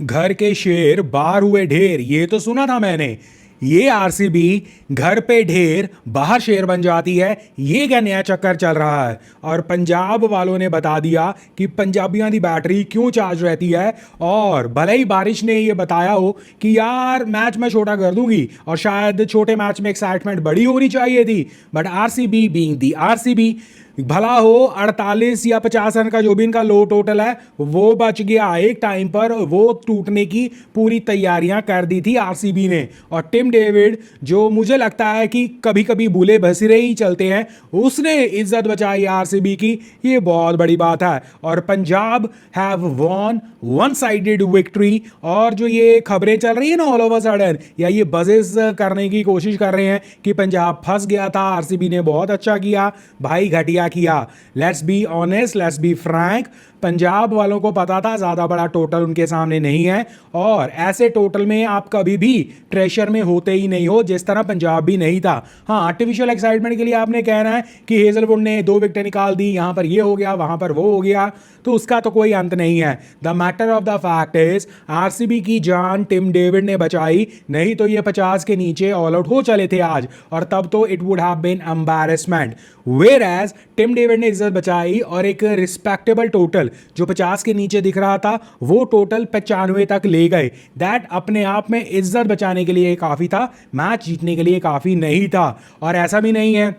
घर के शेर बाहर हुए ढेर, ये तो सुना था मैंने। ये आरसीबी घर पे ढेर बाहर शेर बन जाती है, ये क्या नया चक्कर चल रहा है। और पंजाब वालों ने बता दिया कि पंजाबियों की बैटरी क्यों चार्ज रहती है। और भले ही बारिश ने ये बताया हो कि यार मैच मैं छोटा कर दूंगी और शायद छोटे मैच में एक्साइटमेंट बड़ी होनी चाहिए थी, but RCB being the RCB, भला हो 48 या 50 रन का जो भी इनका लो टोटल है वो बच गया। एक टाइम पर वो टूटने की पूरी तैयारियां कर दी थी आरसीबी ने। और टिम डेविड, जो मुझे लगता है कि कभी कभी भूले भसीरे ही चलते हैं, उसने इज्जत बचाई आरसीबी की, ये बहुत बड़ी बात है। और Punjab have von one sided victory. और जो ये खबरें चल रही है ना ऑल ओवर सडन, या ये बजेस करने की कोशिश कर रहे हैं कि पंजाब फंस गया था, आरसीबी ने बहुत अच्छा किया, भाई घटिया किया। Let's be honest, let's be frank, Punjab वालों को पता था ज़्यादा बड़ा टोटल उनके सामने नहीं है। और ऐसे टोटल में आप कभी भी प्रेशर में होते ही नहीं हो, जिस तरह पंजाब भी नहीं था। हाँ, आर्टिफिशियल एक्साइटमेंट के लिए आपने कहना है कि हेजलवुड ने 2 विकेटें निकाल दी, यहाँ पर ये हो गया, वहाँ पर वो हो गया, तो उसका तो कोई अंत नहीं है। The matter of the fact is RCB की जान टिम डेविड ने बचाई, नहीं तो ये 50 के नीचे ऑल आउट हो चले थे आज, और तब तो it would have been embarrassment. Whereas Tim David ने इज्जत बचाई और एक रिस्पेक्टेबल टोटल जो 50 के नीचे दिख रहा था वो टोटल 95 तक ले गए। दैट अपने आप में इज्जत बचाने के लिए काफ़ी था, मैच जीतने के लिए काफ़ी नहीं था। और ऐसा भी नहीं है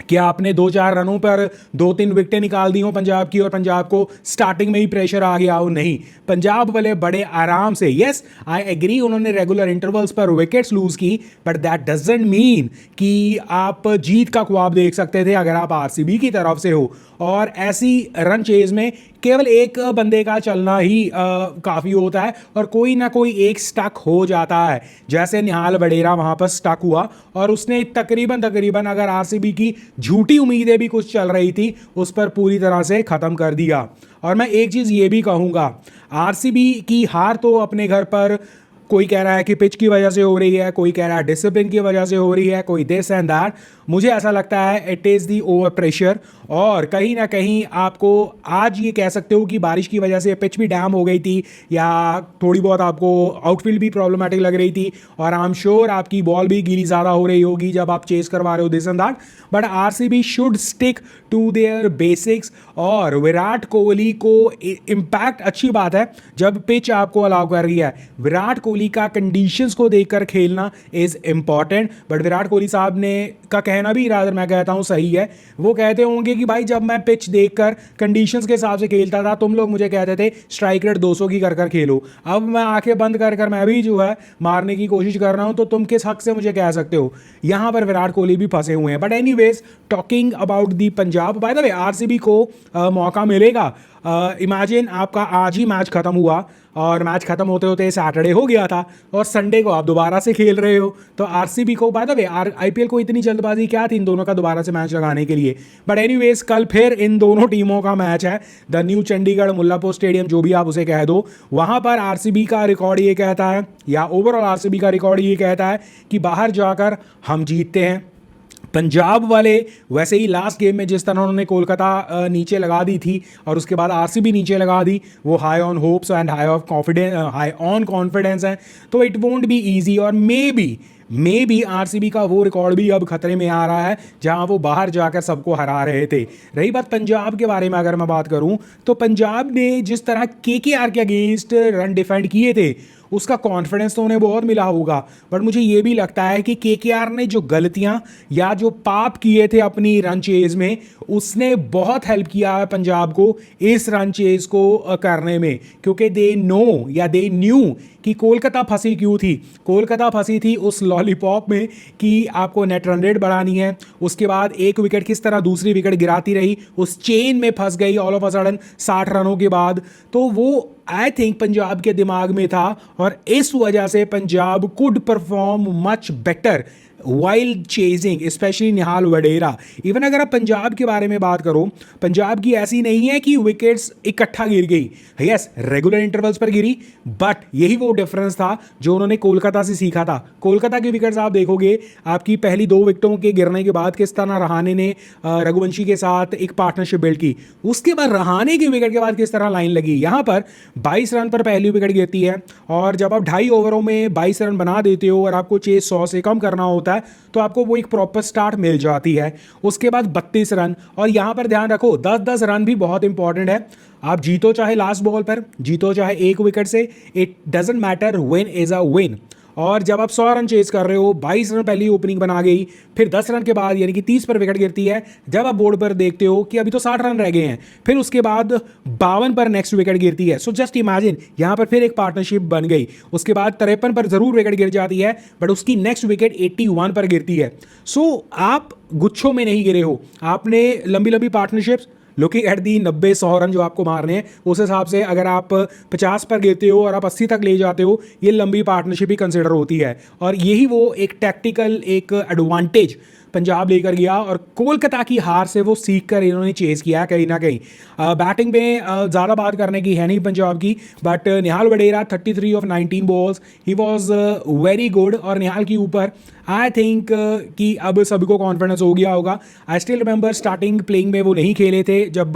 कि आपने 2-4 रनों पर 2-3 विकेटें निकाल दी हो पंजाब की और पंजाब को स्टार्टिंग में ही प्रेशर आ गया हो, नहीं। पंजाब वाले बड़े आराम से, यस आई एग्री, उन्होंने रेगुलर इंटरवल्स पर विकेट्स लूज की, बट दैट डजंट मीन कि आप जीत का ख्वाब देख सकते थे अगर आप आरसीबी की तरफ से हो। और ऐसी रन चेज में केवल एक बंदे का चलना ही काफ़ी होता है और कोई ना कोई एक स्टक हो जाता है, जैसे निहाल वडेरा वहाँ पर स्टक हुआ और उसने तकरीबन अगर आरसीबी की झूठी उम्मीदें भी कुछ चल रही थी उस पर पूरी तरह से ख़त्म कर दिया। और मैं एक चीज़ ये भी कहूँगा, आरसीबी की हार तो अपने घर पर कोई कह रहा है कि पिच की वजह से हो रही है, कोई कह रहा है डिसिप्लिन की वजह से हो रही है, कोई दिस एंड दैट। मुझे ऐसा लगता है it is the over pressure. और कहीं ना कहीं आपको आज ये कह सकते हो कि बारिश की वजह से पिच भी डैम हो गई थी, या थोड़ी बहुत आपको आउटफील्ड भी प्रॉब्लमेटिक लग रही थी, और आई एम श्योर आपकी बॉल भी गीली ज़्यादा हो रही होगी जब आप चेस करवा रहे हो this and that. But RCB should stick to their basics. और विराट कोहली को इम्पैक्ट, अच्छी बात है जब पिच आपको अलाउ कर रही है, विराट कोहली का कंडीशंस को देखकर खेलना is important. But Virat Kohli साहब ने का कहना भी रादर मैं कहता हूं सही है, वो कहते होंगे कि भाई जब मैं पिच देखकर कंडीशंस के हिसाब से खेलता था तुम लोग मुझे कहते थे स्ट्राइक रेट 200 की कर खेलो, अब मैं आंखें बंद कर मैं भी जो है मारने की कोशिश कर रहा हूं, तो तुम किस हक से मुझे कह सकते हो। यहां पर विराट कोहली भी फंसे हुए हैं। But anyways, talking about the Punjab, by the way RCB को मौका मिलेगा। इमेजिन आपका आज ही मैच खत्म हुआ और मैच खत्म होते होते सैटरडे हो गया था और संडे को आप दोबारा से खेल रहे हो, तो आरसीबी को, बाय द वे आईपीएल को इतनी जल्दबाजी क्या थी इन दोनों का दोबारा से मैच लगाने के लिए। बट एनीवेज, कल फिर इन दोनों टीमों का मैच है, the new Chandigarh Mullanpur stadium, जो भी आप उसे कह दो। वहां पर आरसीबी का रिकॉर्ड ये कहता है, या ओवरऑल आरसीबी का रिकॉर्ड ये कहता है कि बाहर जाकर हम जीतते हैं। पंजाब वाले वैसे ही लास्ट गेम में जिस तरह उन्होंने कोलकाता नीचे लगा दी थी और उसके बाद आरसीबी नीचे लगा दी, वो high on hopes and high on confidence है, तो इट वोंट बी इजी। और मे बी आरसीबी का वो रिकॉर्ड भी अब खतरे में आ रहा है जहां वो बाहर जाकर सबको हरा रहे थे। रही बात पंजाब के बारे में, अगर मैं बात करूं तो पंजाब ने जिस तरह केकेआर के अगेंस्ट रन डिफेंड किए थे उसका कॉन्फिडेंस तो उन्हें बहुत मिला होगा। बट मुझे ये भी लगता है कि केकेआर ने जो गलतियां या जो पाप किए थे अपनी रन चेज में, उसने बहुत हेल्प किया है पंजाब को इस रन चेज को करने में, क्योंकि दे नो या दे न्यू कि कोलकाता फंसी क्यों थी। कोलकाता फंसी थी उस लॉलीपॉप में कि आपको नेट रन रेट बढ़ानी है, उसके बाद एक विकेट किस तरह दूसरी विकेट गिराती रही, उस चेन में फंस गई ऑल ऑफ अ सडन 60 रनों के बाद। तो वो आई थिंक पंजाब के दिमाग में था और इस वजह से Punjab could perform much better while chasing specially Nihal Wadhera. Even अगर आप पंजाब के बारे में बात करो, पंजाब की ऐसी नहीं है कि विकेट्स इकट्ठा गिर गई, यस रेगुलर इंटरवल्स पर गिरी, बट यही वो डिफरेंस था जो उन्होंने कोलकाता से सीखा था। कोलकाता की विकेट्स आप देखोगे, आपकी पहली 2 विकेटों के गिरने के बाद किस तरह रहाणे ने रघुवंशी के साथ एक पार्टनरशिप बिल्ड की, उसके बाद रहाणे की विकेट के बाद किस तरह लाइन लगी। यहाँ पर 22 रन पर पहली विकेट गिरती है, और जब आप 2.5 ओवरों में 22 रन बना देते हो और आपको चेस 100 से कम करना होता है, तो आपको वो एक प्रॉपर स्टार्ट मिल जाती है। उसके बाद 32 रन, और यहाँ पर ध्यान रखो 10-10 रन भी बहुत इंपॉर्टेंट है। आप जीतो चाहे लास्ट बॉल पर, जीतो चाहे एक विकेट से, it doesn't matter, win is a win. और जब आप 100 रन चेज कर रहे हो, 22 रन पहली ओपनिंग बना गई, फिर 10 रन के बाद यानी कि 30 पर विकेट गिरती है, जब आप बोर्ड पर देखते हो कि अभी तो 60 रन रह गए हैं, फिर उसके बाद 52 पर नेक्स्ट विकेट गिरती है। सो जस्ट इमेजिन, यहाँ पर फिर एक पार्टनरशिप बन गई। उसके बाद 53 पर जरूर विकेट गिर जाती है, बट उसकी नेक्स्ट विकेट 81 पर गिरती है। सो आप गुच्छों में नहीं गिरे हो, आपने लंबी लंबी partnerships, looking at the 90-100 run जो आपको मारने हैं, उस हिसाब से अगर आप 50 पर गिरते हो और आप 80 तक ले जाते हो, ये लंबी पार्टनरशिप ही कंसिडर होती है। और यही वो एक टैक्टिकल एक एडवांटेज पंजाब लेकर गया, और कोलकाता की हार से वो सीख कर इन्होंने चेज किया कहीं ना कहीं। बैटिंग में ज़्यादा बात करने की है नहीं पंजाब की, but Nihal Wadhera 33 off 19 balls, he was very good. और निहाल के ऊपर आई थिंक कि अब सभी को कॉन्फिडेंस हो गया होगा। I still remember starting playing में वो नहीं खेले थे जब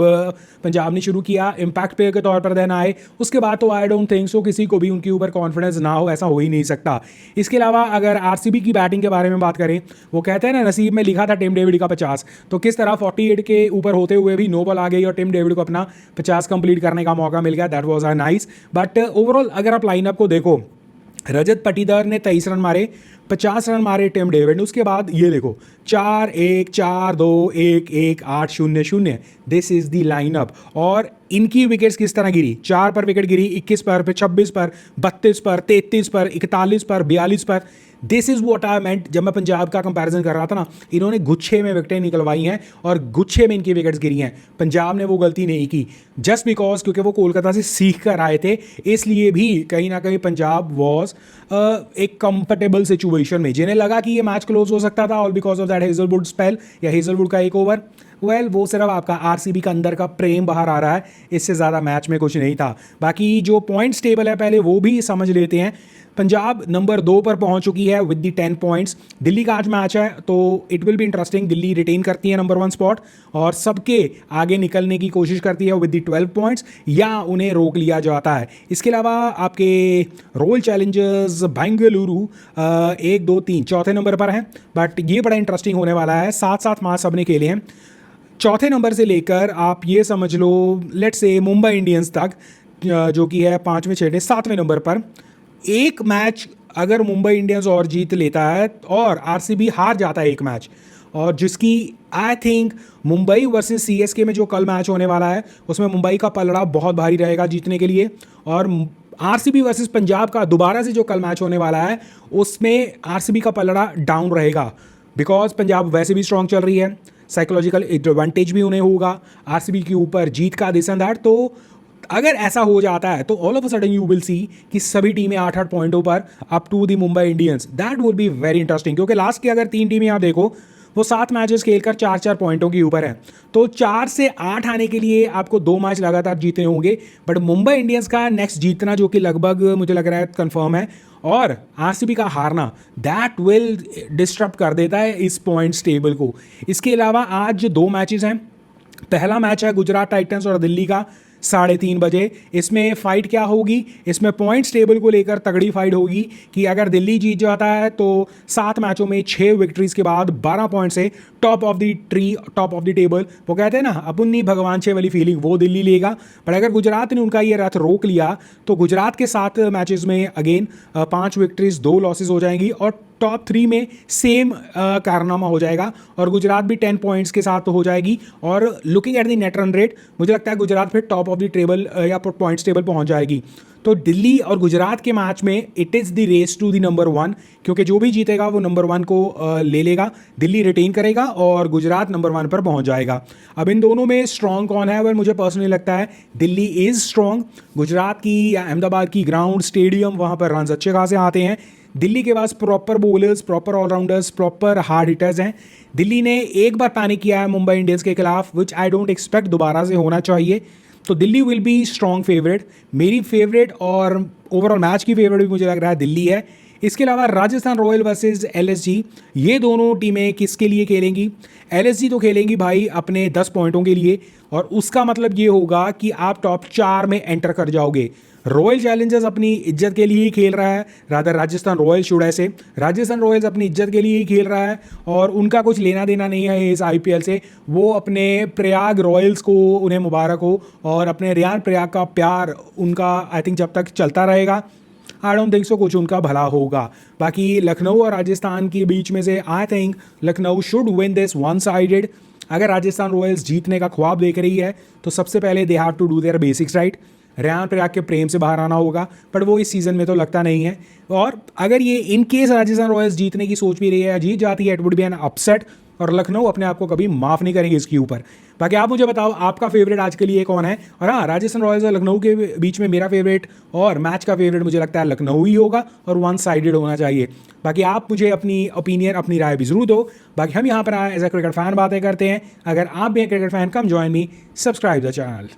पंजाब ने शुरू किया, इम्पैक्ट प्लेयर के तौर पर देन आए, उसके बाद तो आई डोंट थिंक सो किसी को भी उनके ऊपर कॉन्फिडेंस ना हो, ऐसा हो ही नहीं सकता। इसके अलावा अगर आरसीबी की बैटिंग के बारे में बात करें, वो कहते हैं ना नसीब में लिखा था टिम डेविड का 50, तो किस तरह 48 के ऊपर होते हुए भी नो बॉल आ गई और टिम डेविड को अपना 50 कंप्लीट करने का मौका मिल गया। That was a nice. But overall अगर आप लाइनअप को देखो, रजत पाटीदार ने 23 रन मारे, 50 रन मारे टिम डेविड ने, उसके बाद ये देखो 4-1, 4-2, 1-1, 8-0-0, दिस इज द लाइनअप। और इनकी विकेट्स किस तरह गिरी, 4 पर विकेट गिरी, 21 पर, फिर 26 पर, 32 पर, 33 पर, 41 पर, 42 पर। दिस इज वॉट आई मेंट जब मैं पंजाब का कंपैरिजन कर रहा था ना, इन्होंने गुच्छे में विकेटें निकलवाई हैं और गुच्छे में इनकी विकेट्स गिरी हैं। पंजाब ने वो गलती नहीं की, जस्ट बिकॉज क्योंकि वो कोलकाता से सीख कर आए थे, इसलिए भी कहीं ना कहीं पंजाब वॉज एक कंफर्टेबल सिचुएशन में। जिन्हें लगा कि ये मैच क्लोज हो सकता था all because of that Hazlewood spell या हेजलवुड का एक ओवर, वेल वो सिर्फ आपका आरसीबी का अंदर का प्रेम बाहर आ रहा है, इससे ज़्यादा मैच में कुछ नहीं था। बाकी जो पॉइंट्स टेबल है पहले वो भी समझ लेते हैं। पंजाब नंबर 2 पर पहुंच चुकी है विद द 10 पॉइंट्स। दिल्ली का आज मैच है तो it will be interesting. Delhi retain करती है नंबर 1 स्पॉट और सबके आगे निकलने की कोशिश करती है विद द 12 पॉइंट्स, या उन्हें रोक लिया जाता है। इसके अलावा आपके रॉयल चैलेंजर्स बेंगलुरु 1, 2, 3 चौथे नंबर पर हैं, बट ये बड़ा इंटरेस्टिंग होने वाला है। 7-7 मैच सबने खेले हैं। चौथे नंबर से लेकर आप ये समझ लो लेट्स से मुंबई इंडियंस तक, जो कि है 5वें 6वें 7वें नंबर पर, एक मैच अगर मुंबई इंडियंस और जीत लेता है और आरसीबी हार जाता है एक मैच, और जिसकी I think Mumbai versus CSK में जो कल मैच होने वाला है उसमें मुंबई का पलड़ा बहुत भारी रहेगा जीतने के लिए, और आरसीबी वर्सेस पंजाब का दोबारा से जो कल मैच होने वाला है उसमें आरसीबी का पलड़ा डाउन रहेगा, बिकॉज पंजाब वैसे भी स्ट्रांग चल रही है, साइकोलॉजिकल एडवांटेज भी उन्हें होगा आरसीबी के ऊपर जीत का दिस एंड दैट। तो अगर ऐसा हो जाता है तो all of a sudden you will see कि सभी टीमें 8-8 पॉइंटों पर up to the Mumbai Indians. That would be very interesting, क्योंकि लास्ट की अगर 3 टीमें आप देखो वो 7 मैचेस खेलकर 4-4 पॉइंटों के ऊपर है, तो 4 से 8 आने के लिए आपको 2 मैच लगातार जीतने होंगे। बट मुंबई इंडियंस का नेक्स्ट जीतना जो कि लगभग मुझे लग रहा है कंफर्म है, और आरसीबी का हारना दैट विल डिस्टर्ब कर देता है इस पॉइंट्स टेबल को। इसके अलावा आज 2 मैचेस हैं। पहला मैच है गुजरात टाइटंस और दिल्ली का 3:30 बजे। इसमें फाइट क्या होगी, इसमें पॉइंट्स टेबल को लेकर तगड़ी फाइट होगी कि अगर दिल्ली जीत जाता है तो 7 मैचों में 6 विक्ट्रीज के बाद 12 पॉइंट से top of the tree, top of the table, वो कहते हैं ना अपनी भगवान छे वाली फीलिंग, वो दिल्ली लेगा। पर अगर गुजरात ने उनका ये रथ रोक लिया तो गुजरात के 7 मैचेस में अगेन 5 विक्ट्रीज 2 लॉसेज हो जाएंगी और टॉप 3 में सेम कारनामा हो जाएगा, और गुजरात भी 10 पॉइंट्स के साथ हो जाएगी। और looking at the net run rate, मुझे लगता है गुजरात फिर टॉप ऑफ द टेबल या पॉइंट्स टेबल पहुंच जाएगी। तो दिल्ली और गुजरात के मैच में it is the race to the number 1, क्योंकि जो भी जीतेगा वो नंबर 1 को ले लेगा, दिल्ली रिटेन करेगा और गुजरात नंबर 1 पर पहुंच जाएगा। अब इन दोनों में स्ट्रॉन्ग कौन है? वेल मुझे पर्सनली लगता है दिल्ली इज़ स्ट्रॉन्ग। गुजरात की या अहमदाबाद की ग्राउंड स्टेडियम, वहाँ पर रन अच्छे खासे आते हैं। दिल्ली के पास proper bowlers, proper allrounders, proper hard hitters हैं। दिल्ली ने एक बार पैनिक किया है मुंबई इंडियंस के खिलाफ, विच आई डोंट एक्सपेक्ट दोबारा से होना चाहिए। तो Delhi will be strong favourite. मेरी फेवरेट और ओवरऑल मैच की फेवरेट भी मुझे लग रहा है दिल्ली है। इसके अलावा राजस्थान रॉयल वर्सेस एलएसजी, ये दोनों टीमें किसके लिए खेलेंगी? एलएसजी तो खेलेंगी भाई अपने 10 पॉइंटों के लिए, और उसका मतलब ये होगा कि आप टॉप 4 में एंटर कर जाओगे। रॉयल चैलेंजर्स अपनी इज्जत के लिए ही खेल रहा है, रादर राजस्थान रॉयल्स शुड ऐसे, राजस्थान रॉयल्स अपनी इज्जत के लिए ही खेल रहा है और उनका कुछ लेना देना नहीं है इस आईपीएल से। वो अपने प्रयाग रॉयल्स को उन्हें मुबारक हो, और अपने रियान प्रयाग का प्यार उनका आई थिंक जब तक चलता रहेगा, आई डोंट थिंक सो कुछ उनका भला होगा। बाकी लखनऊ और राजस्थान के बीच में से I think Lucknow should win this one sided. अगर राजस्थान रॉयल्स जीतने का ख्वाब देख रही है तो सबसे पहले they have to do their basics right. Riyan Parag के प्रेम से बाहर आना होगा, पर वो इस सीज़न में तो लगता नहीं है। और अगर ये इन केस राजस्थान रॉयल्स जीतने की सोच भी रही है या जीत जाती है, it would be an upset, और लखनऊ अपने आप को कभी माफ़ नहीं करेंगे इसके ऊपर। बाकी आप मुझे बताओ आपका फेवरेट आज के लिए कौन है? और हाँ, राजस्थान रॉयल्स और लखनऊ के बीच में मेरा फेवरेट और मैच का फेवरेट मुझे लगता है लखनऊ ही होगा, और वन साइडेड होना चाहिए। बाकी आप मुझे अपनी ओपिनियन, अपनी राय भी जरूर दो। बाकी हम यहाँ पर आए एज ए क्रिकेट फैन बातें करते हैं। अगर आप भी cricket fan, come join me, subscribe the channel.